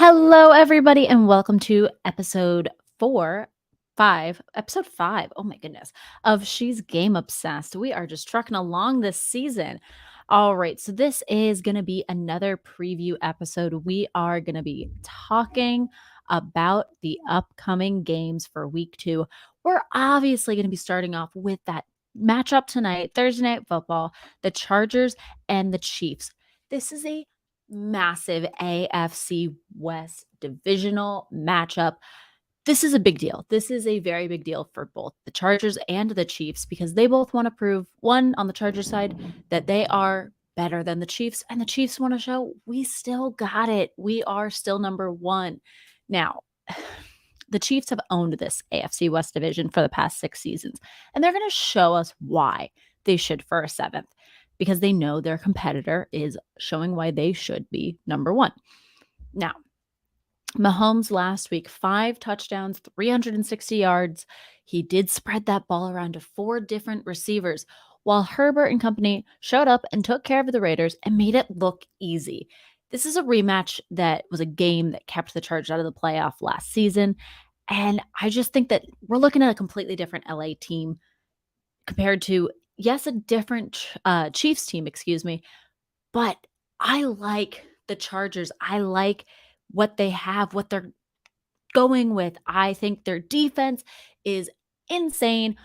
Hello, everybody, and welcome to episode 5, oh my goodness, of She's Game Obsessed. We are just trucking along this season. All right, so this is going to be another preview episode. We are going to be talking about the upcoming games for week 2. We're obviously going to be starting off with that matchup tonight, Thursday Night Football, the Chargers and the Chiefs. This is a massive AFC West divisional matchup. This is a big deal. This is a very big deal for both the Chargers and the Chiefs because they both want to prove, one, on the Chargers side, that they are better than the Chiefs, and the Chiefs want to show we still got it. We are still number one. Now, the Chiefs have owned this AFC West division for the past 6 seasons, and they're going to show us why they should for a 7th because they know their competitor is showing why they should be number one. Now, Mahomes last week, 5 touchdowns, 360 yards. He did spread that ball around to 4 different receivers, while Herbert and company showed up and took care of the Raiders and made it look easy. This is a rematch that was a game that kept the Chargers out of the playoff last season. And I just think that we're looking at a completely different LA team compared to, yes, a different Chiefs team, excuse me. But I like the Chargers. I like what they have, what they're going with. I think their defense is insane.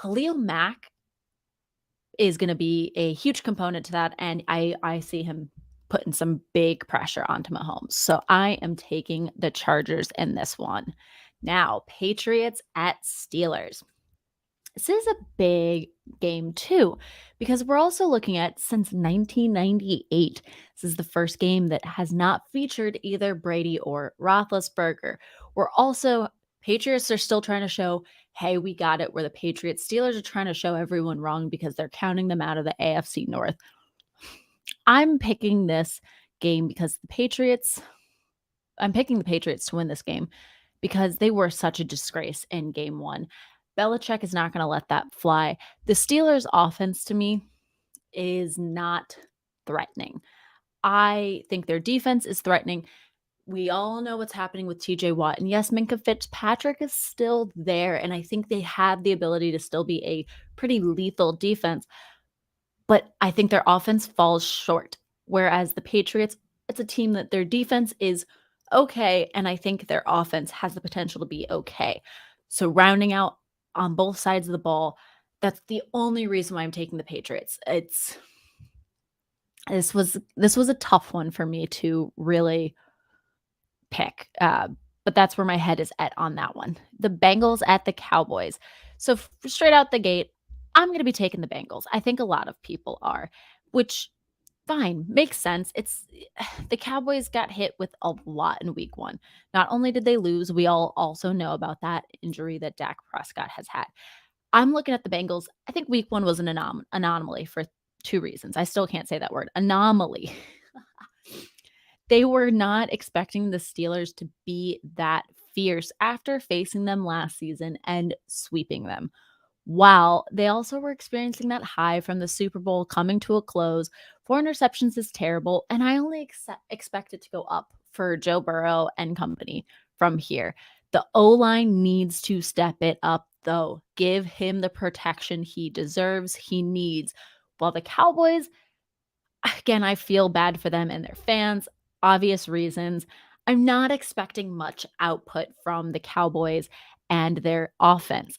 Khalil Mack is going to be a huge component to that, and I see him putting some big pressure onto Mahomes. So I am taking the Chargers in this one. Now, Patriots at Steelers. This is a big game too, because we're also looking at since 1998. This is the first game that has not featured either Brady or Roethlisberger. We're also, Patriots are still trying to show, hey, we got it. We're the Patriots. Steelers are trying to show everyone wrong because they're counting them out of the AFC North. I'm picking this game because I'm picking the Patriots to win this game because they were such a disgrace in game 1. Belichick is not going to let that fly. The Steelers' offense to me is not threatening. I think their defense is threatening. We all know what's happening with TJ Watt. And yes, Minka Fitzpatrick is still there. And I think they have the ability to still be a pretty lethal defense. But I think their offense falls short. Whereas the Patriots, it's a team that their defense is okay. And I think their offense has the potential to be okay. So rounding out on both sides of the ball, that's the only reason why I'm taking the Patriots. This was a tough one for me to really pick. But that's where my head is at on that one. The Bengals at the Cowboys. So straight out the gate, I'm going to be taking the Bengals. I think a lot of people are, which fine, makes sense. It's the Cowboys got hit with a lot in week 1. Not only did they lose, we all also know about that injury that Dak Prescott has had. I'm looking at the Bengals. I think week 1 was an anomaly for 2 reasons. I still can't say that word. Anomaly. They were not expecting the Steelers to be that fierce after facing them last season and sweeping them. While they also were experiencing that high from the Super Bowl coming to a close. 4 interceptions is terrible, and I only expect it to go up for Joe Burrow and company from here. The O-line needs to step it up, though. Give him the protection he deserves, he needs. While the Cowboys, again, I feel bad for them and their fans, obvious reasons. I'm not expecting much output from the Cowboys and their offense.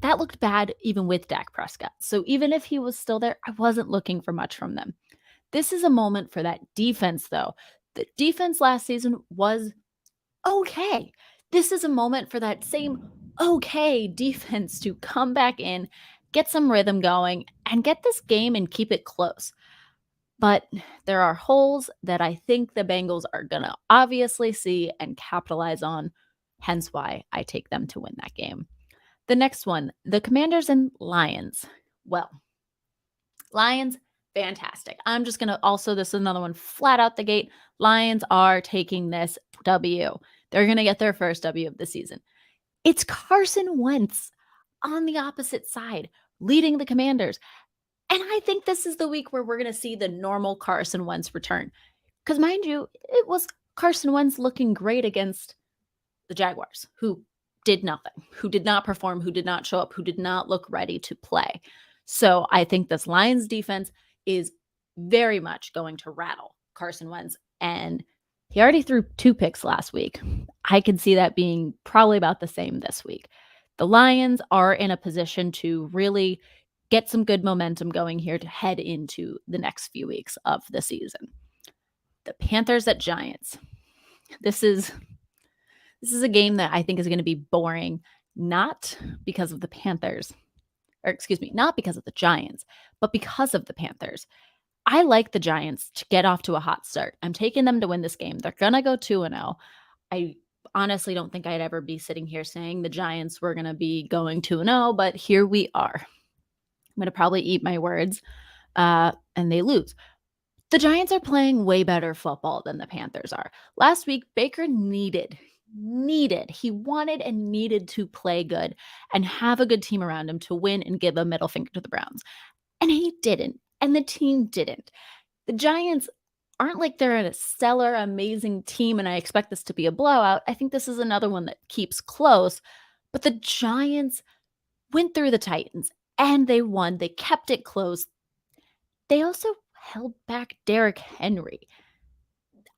That looked bad even with Dak Prescott. So even if he was still there, I wasn't looking for much from them. This is a moment for that defense, though. The defense last season was okay. This is a moment for that same okay defense to come back in, get some rhythm going, and get this game and keep it close. But there are holes that I think the Bengals are going to obviously see and capitalize on, hence why I take them to win that game. The next one, the Commanders and Lions. Well, Lions, fantastic. I'm just going to also, this is another one flat out the gate. Lions are taking this W. They're going to get their first W of the season. It's Carson Wentz on the opposite side, leading the Commanders. And I think this is the week where we're going to see the normal Carson Wentz return. Because mind you, it was Carson Wentz looking great against the Jaguars, who did nothing, who did not perform, who did not show up, who did not look ready to play. So I think this Lions defense is very much going to rattle Carson Wentz. And he already threw 2 picks last week. I could see that being probably about the same this week. The Lions are in a position to really get some good momentum going here to head into the next few weeks of the season. The Panthers at Giants. This is a game that I think is going to be boring, not because of the Panthers, or excuse me, not because of the Giants, but because of the Panthers. I like the Giants to get off to a hot start. I'm taking them to win this game. They're going to go 2-0. I honestly don't think I'd ever be sitting here saying the Giants were going to be going 2-0, but here we are. I'm going to probably eat my words, and they lose. The Giants are playing way better football than the Panthers are. Last week, Baker he wanted and needed to play good and have a good team around him to win and give a middle finger to the Browns. And he didn't, and the team didn't. The Giants aren't like they're a stellar, amazing team, and I expect this to be a blowout. I think this is another one that keeps close, but the Giants went through the Titans and they won. They kept it close. They also held back Derrick Henry.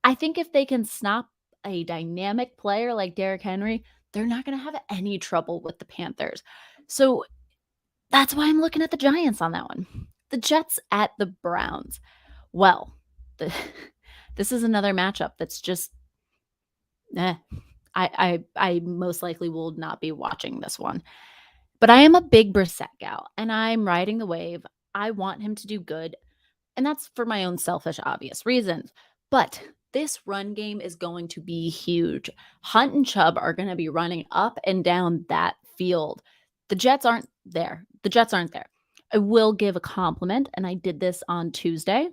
I think if they can stop a dynamic player like Derrick Henry, they're not going to have any trouble with the Panthers. So that's why I'm looking at the Giants on that one. The Jets at the Browns. Well, this is another matchup that's just, I most likely will not be watching this one. But I am a big Brissett gal, and I'm riding the wave. I want him to do good, and that's for my own selfish, obvious reasons. But this run game is going to be huge. Hunt and Chubb are going to be running up and down that field. The Jets aren't there. I will give a compliment, and I did this on Tuesday.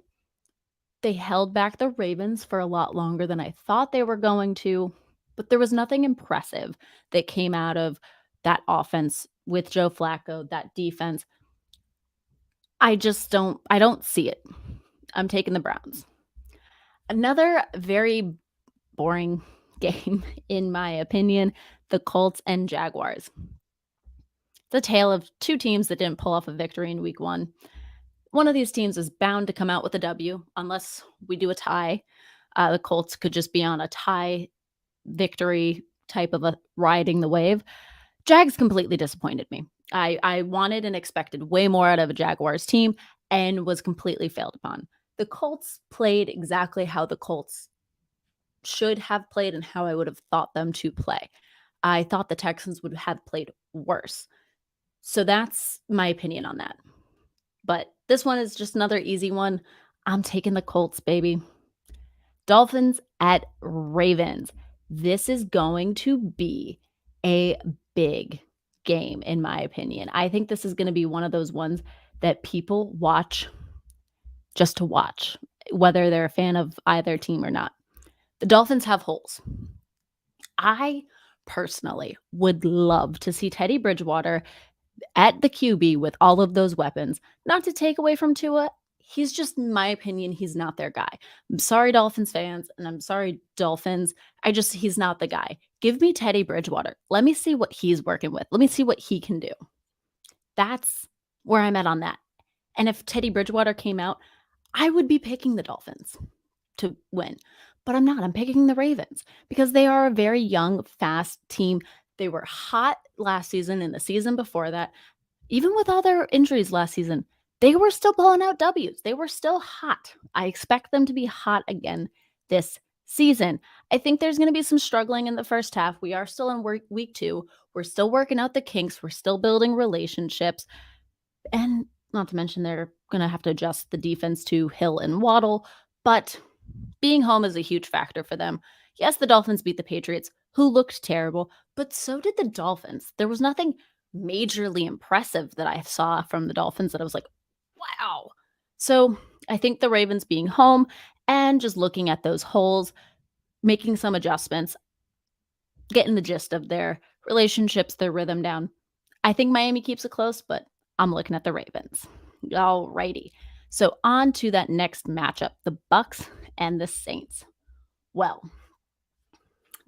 They held back the Ravens for a lot longer than I thought they were going to, but there was nothing impressive that came out of that offense with Joe Flacco, that defense. I don't see it. I'm taking the Browns. Another very boring game, in my opinion, the Colts and Jaguars. It's a tale of two teams that didn't pull off a victory in week 1. One of these teams is bound to come out with a W unless we do a tie. The Colts could just be on a tie victory type of a riding the wave. Jags completely disappointed me. I wanted and expected way more out of a Jaguars team and was completely failed upon. The Colts played exactly how the Colts should have played and how I would have thought them to play. I thought the Texans would have played worse. So that's my opinion on that. But this one is just another easy one. I'm taking the Colts, baby. Dolphins at Ravens. This is going to be a big game, in my opinion. I think this is going to be one of those ones that people watch just to watch, whether they're a fan of either team or not. The Dolphins have holes. I personally would love to see Teddy Bridgewater at the QB with all of those weapons. Not to take away from Tua, he's just, in my opinion, he's not their guy. I'm sorry, Dolphins fans, and I'm sorry, Dolphins. He's not the guy. Give me Teddy Bridgewater. Let me see what he's working with. Let me see what he can do. That's where I'm at on that. And if Teddy Bridgewater came out, I would be picking the Dolphins to win. But I'm not. I'm picking the Ravens because they are a very young, fast team. They were hot last season and the season before that. Even with all their injuries last season, they were still pulling out W's. They were still hot. I expect them to be hot again this season. I think there's going to be some struggling in the first half. We are still in week 2. We're still working out the kinks. We're still building relationships. And not to mention they're going to have to adjust the defense to Hill and Waddle. But being home is a huge factor for them. Yes, the Dolphins beat the Patriots, who looked terrible, but so did the Dolphins. There was nothing majorly impressive that I saw from the Dolphins that I was like, wow. So I think the Ravens being home and just looking at those holes, making some adjustments, getting the gist of their relationships, their rhythm down. I think Miami keeps it close, but I'm looking at the Ravens. Alrighty. So on to that next matchup, the Bucks and the Saints. Well,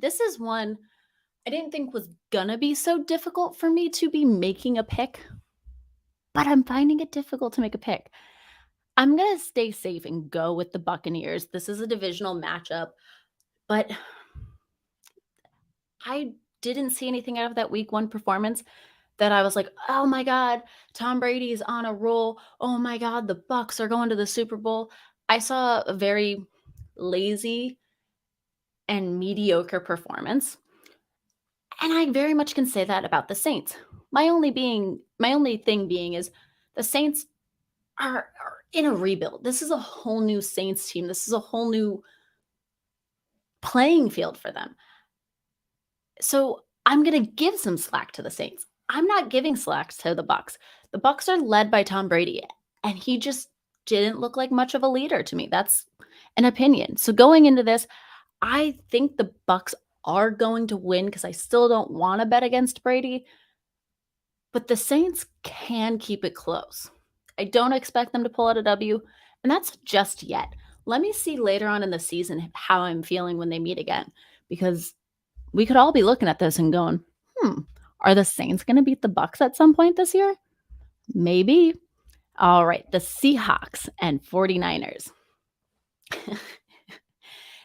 This is one I didn't think was gonna be so difficult for me to be making a pick, but I'm finding it difficult to make a pick. I'm gonna stay safe and go with the Buccaneers. This is a divisional matchup, but I didn't see anything out of that week 1 performance that I was like, "Oh my god, Tom Brady's on a roll. Oh my god, the Bucks are going to the Super Bowl." I saw a very lazy and mediocre performance, and I very much can say that about the Saints. My only thing being is the Saints are in a rebuild. This is a whole new Saints team. This is a whole new playing field for them. So, I'm gonna give some slack to the Saints. I'm not giving slack to the Bucks. The Bucks are led by Tom Brady, and he just didn't look like much of a leader to me. That's an opinion. So going into this, I think the Bucks are going to win because I still don't wanna bet against Brady, but the Saints can keep it close. I don't expect them to pull out a W, and that's just yet. Let me see later on in the season how I'm feeling when they meet again, because we could all be looking at this and going, "Hmm, are the Saints gonna beat the Bucks at some point this year? Maybe." All right, the Seahawks and 49ers.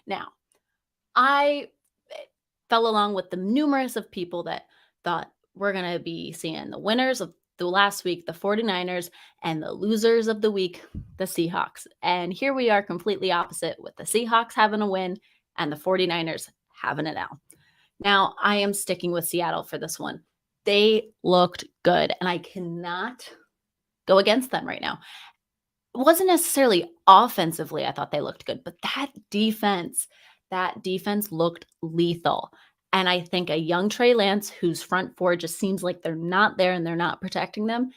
Now, I fell along with the numerous of people that thought we're gonna be seeing the winners of the last week, the 49ers, and the losers of the week, the Seahawks. And here we are completely opposite with the Seahawks having a win and the 49ers having an L. Now, I am sticking with Seattle for this one. They looked good, and I cannot go against them right now. It wasn't necessarily offensively, I thought they looked good, but that defense looked lethal. And I think a young Trey Lance, whose front four just seems like they're not there and they're not protecting them,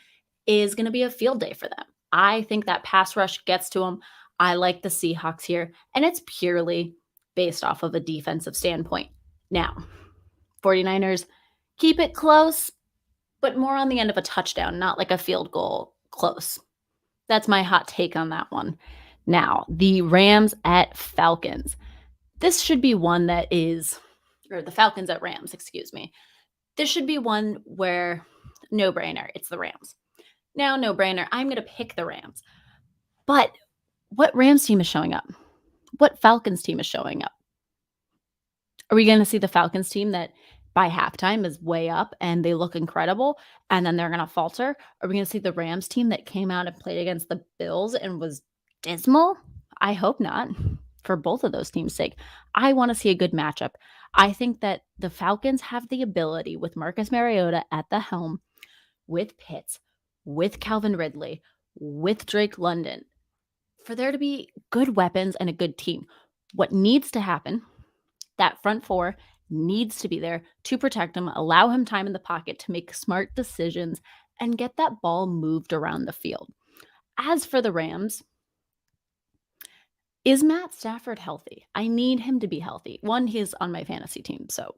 is going to be a field day for them. I think that pass rush gets to them. I like the Seahawks here, and it's purely based off of a defensive standpoint. Now, 49ers keep it close, but more on the end of a touchdown, not like a field goal close. That's my hot take on that one. Now, the Rams at Falcons. This should be one that is, or the Falcons at Rams, excuse me. This should be one where no brainer, it's the Rams. Now, no brainer, I'm going to pick the Rams. But what Rams team is showing up? What Falcons team is showing up? Are we going to see the Falcons team that by halftime is way up and they look incredible and then they're going to falter? Are we going to see the Rams team that came out and played against the Bills and was dismal? I hope not, for both of those teams' sake. I want to see a good matchup. I think that the Falcons have the ability with Marcus Mariota at the helm, with Pitts, with Calvin Ridley, with Drake London, for there to be good weapons and a good team. What needs to happen, that front four needs to be there to protect him, allow him time in the pocket to make smart decisions, and get that ball moved around the field. As for the Rams, is Matt Stafford healthy? I need him to be healthy. One, he's on my fantasy team, so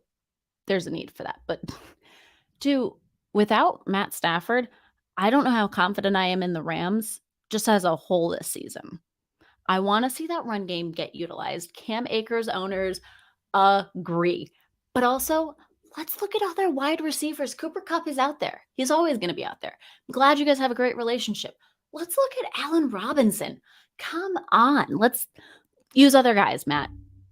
there's a need for that. But two, without Matt Stafford, I don't know how confident I am in the Rams just as a whole this season. I want to see that run game get utilized. Cam Akers owners agree. But also, let's look at all their wide receivers. Cooper Kupp is out there. He's always going to be out there. I'm glad you guys have a great relationship. Let's look at Allen Robinson. Come on. Let's use other guys, Matt.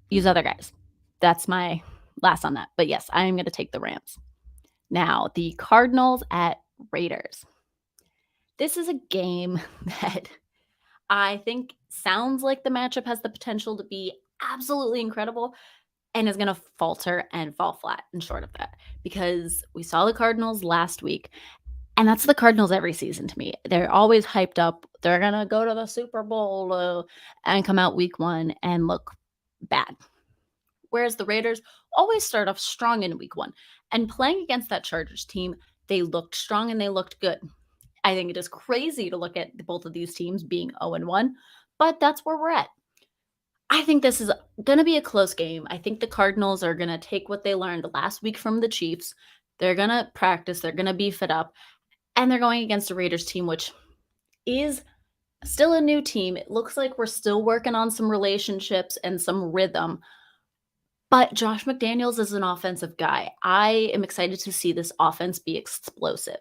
Use other guys. That's my last on that. But yes, I am going to take the Rams. Now, the Cardinals at Raiders. This is a game that I think sounds like the matchup has the potential to be absolutely incredible and is going to falter and fall flat and short of that because we saw the Cardinals last week. And that's the Cardinals every season to me. They're always hyped up. They're going to go to the Super Bowl and come out week 1 and look bad. Whereas the Raiders always start off strong in week 1. And playing against that Chargers team, they looked strong and they looked good. I think it is crazy to look at both of these teams being 0-1, but that's where we're at. I think this is going to be a close game. I think the Cardinals are going to take what they learned last week from the Chiefs. They're going to practice. They're going to beef it up. And they're going against a Raiders team, which is still a new team. It looks like we're still working on some relationships and some rhythm. But Josh McDaniels is an offensive guy. I am excited to see this offense be explosive.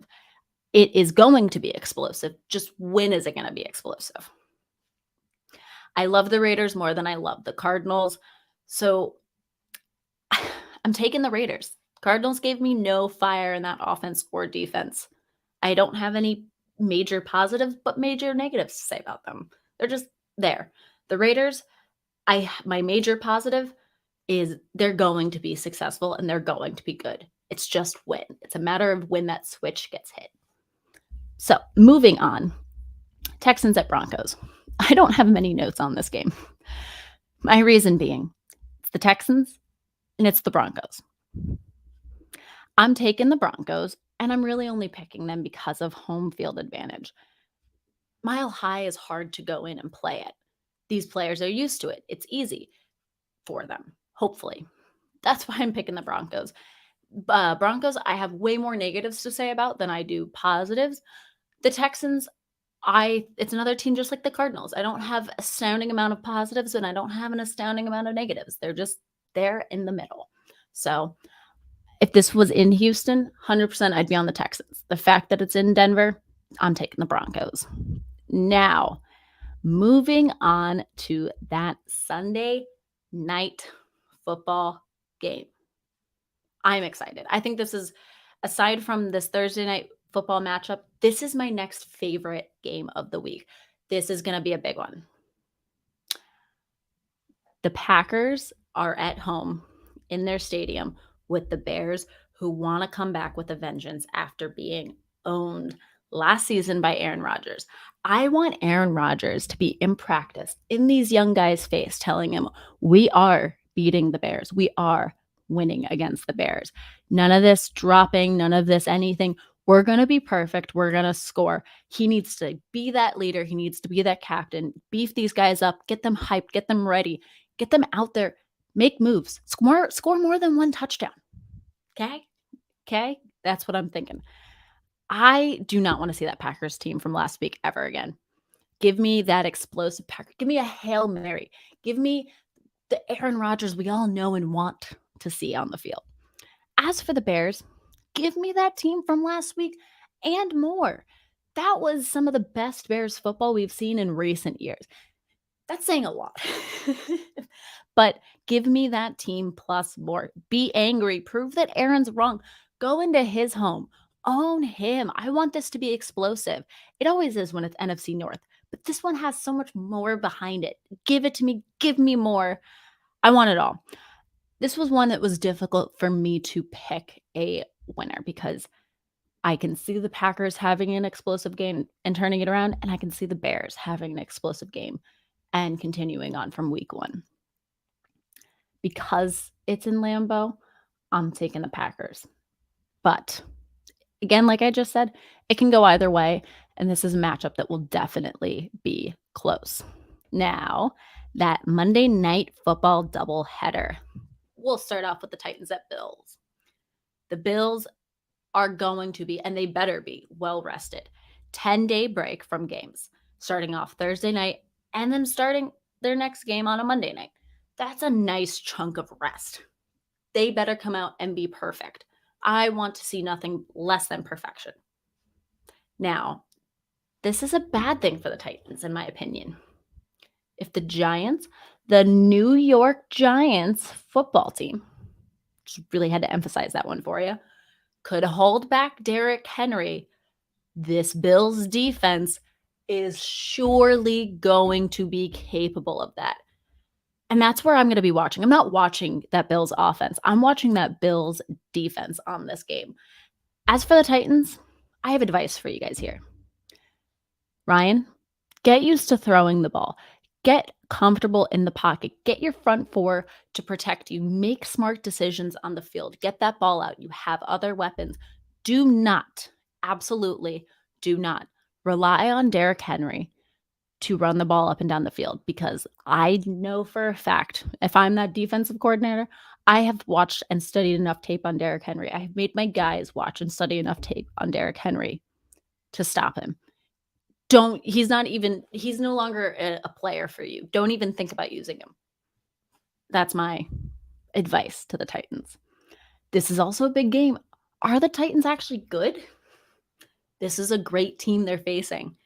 It is going to be explosive. Just when is it going to be explosive? I love the Raiders more than I love the Cardinals. So I'm taking the Raiders. Cardinals gave me no fire in that offense or defense. I don't have any major positives, but major negatives to say about them. They're just there. The Raiders, I my major positive is they're going to be successful and they're going to be good. It's just when. It's a matter of when that switch gets hit. So, moving on. Texans at Broncos. I don't have many notes on this game. My reason being, it's the Texans and it's the Broncos. I'm taking the Broncos, and I'm really only picking them because of home field advantage. Mile High is hard to go in and play it. These players are used to it. It's easy for them, hopefully. That's why I'm picking the Broncos. Broncos, I have way more negatives to say about than I do positives. The Texans, it's another team just like the Cardinals. I don't have astounding amount of positives and I don't have an astounding amount of negatives. They're just there in the middle. So if this was in Houston, 100% I'd be on the Texans. The fact that it's in Denver, I'm taking the Broncos. Now, moving on to that Sunday night football game. I'm excited. I think this is, aside from this Thursday night football matchup, this is my next favorite game of the week. This is going to be a big one. The Packers are at home in their stadium with the Bears, who want to come back with a vengeance after being owned last season by Aaron Rodgers. I want Aaron Rodgers to be in practice in these young guys' face, telling him, we are beating the Bears. We are winning against the Bears. None of this dropping, none of this anything. We're going to be perfect. We're going to score. He needs to be that leader. He needs to be that captain. Beef these guys up, get them hyped, get them ready, get them out there, make moves, score more than one touchdown. Okay? Okay? That's what I'm thinking. I do not want to see that Packers team from last week ever again. Give me that explosive Packer. Give me a Hail Mary. Give me the Aaron Rodgers we all know and want to see on the field. As for the Bears, give me that team from last week and more. That was some of the best Bears football we've seen in recent years. That's saying a lot. But give me that team plus more. Be angry. Prove that Aaron's wrong. Go into his home. Own him. I want this to be explosive. It always is when it's NFC North, but this one has so much more behind it. Give it to me. Give me more. I want it all. This was one that was difficult for me to pick a winner because I can see the Packers having an explosive game and turning it around, and I can see the Bears having an explosive game and continuing on from week one. Because it's in Lambeau, I'm taking the Packers. But again, like I just said, it can go either way, and this is a matchup that will definitely be close. Now, that Monday night football doubleheader. We'll start off with the Titans at Bills. The Bills are going to be, and they better be, well rested. 10-day break from games, starting off Thursday night and then starting their next game on a Monday night. That's a nice chunk of rest. They better come out and be perfect. I want to see nothing less than perfection. Now, this is a bad thing for the Titans, in my opinion. If the Giants, the New York Giants football team, just really had to emphasize that one for you, could hold back Derrick Henry, this Bills defense is surely going to be capable of that. And that's where I'm going to be watching. I'm not watching that Bills offense. I'm watching that Bills defense on this game. As for the Titans, I have advice for you guys here. Ryan, get used to throwing the ball. Get comfortable in the pocket. Get your front four to protect you. Make smart decisions on the field. Get that ball out. You have other weapons. Do not, absolutely do not rely on Derrick Henry to run the ball up and down the field, because I know for a fact, if I'm that defensive coordinator, I have watched and studied enough tape on Derrick Henry. I have made my guys watch and study enough tape on Derrick Henry to stop him. He's no longer a player for you. Don't even think about using him. That's my advice to the Titans. This is also a big game. Are the Titans actually good? This is a great team they're facing.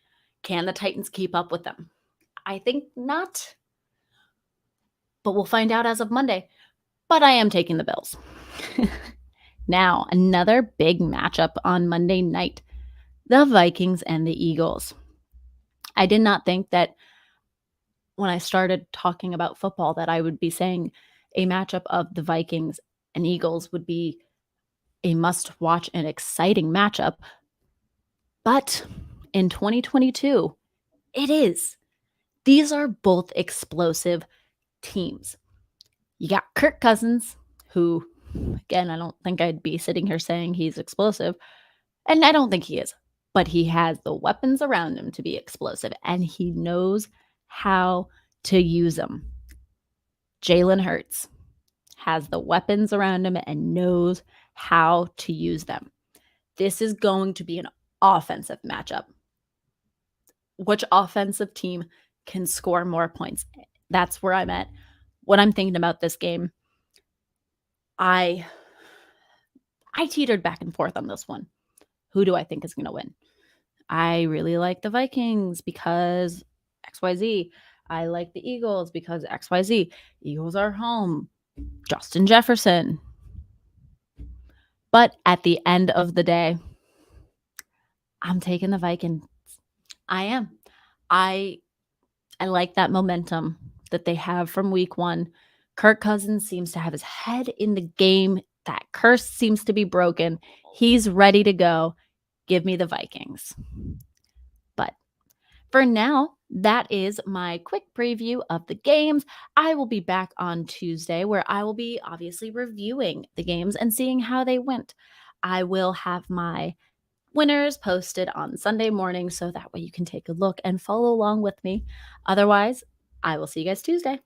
Can the Titans keep up with them? I think not, but we'll find out as of Monday. But I am taking the Bills. Now, another big matchup on Monday night, the Vikings and the Eagles. I did not think that when I started talking about football that I would be saying a matchup of the Vikings and Eagles would be a must watch and exciting matchup. But in 2022, it is. These are both explosive teams. You got Kirk Cousins, who, again, I don't think I'd be sitting here saying he's explosive, and I don't think he is, but he has the weapons around him to be explosive, and he knows how to use them. Jalen Hurts has the weapons around him and knows how to use them. This is going to be an offensive matchup. Which offensive team can score more points? That's where I'm at. When I'm thinking about this game, I teetered back and forth on this one. Who do I think is going to win? I really like the Vikings because XYZ. I like the Eagles because XYZ. Eagles are home. Justin Jefferson. But at the end of the day, I'm taking the Vikings. I am. I like that momentum that they have from week 1. Kirk Cousins seems to have his head in the game. That curse seems to be broken. He's ready to go. Give me the Vikings. But for now, that is my quick preview of the games. I will be back on Tuesday where I will be obviously reviewing the games and seeing how they went. I will have my winners posted on Sunday morning so that way you can take a look and follow along with me. Otherwise, I will see you guys Tuesday.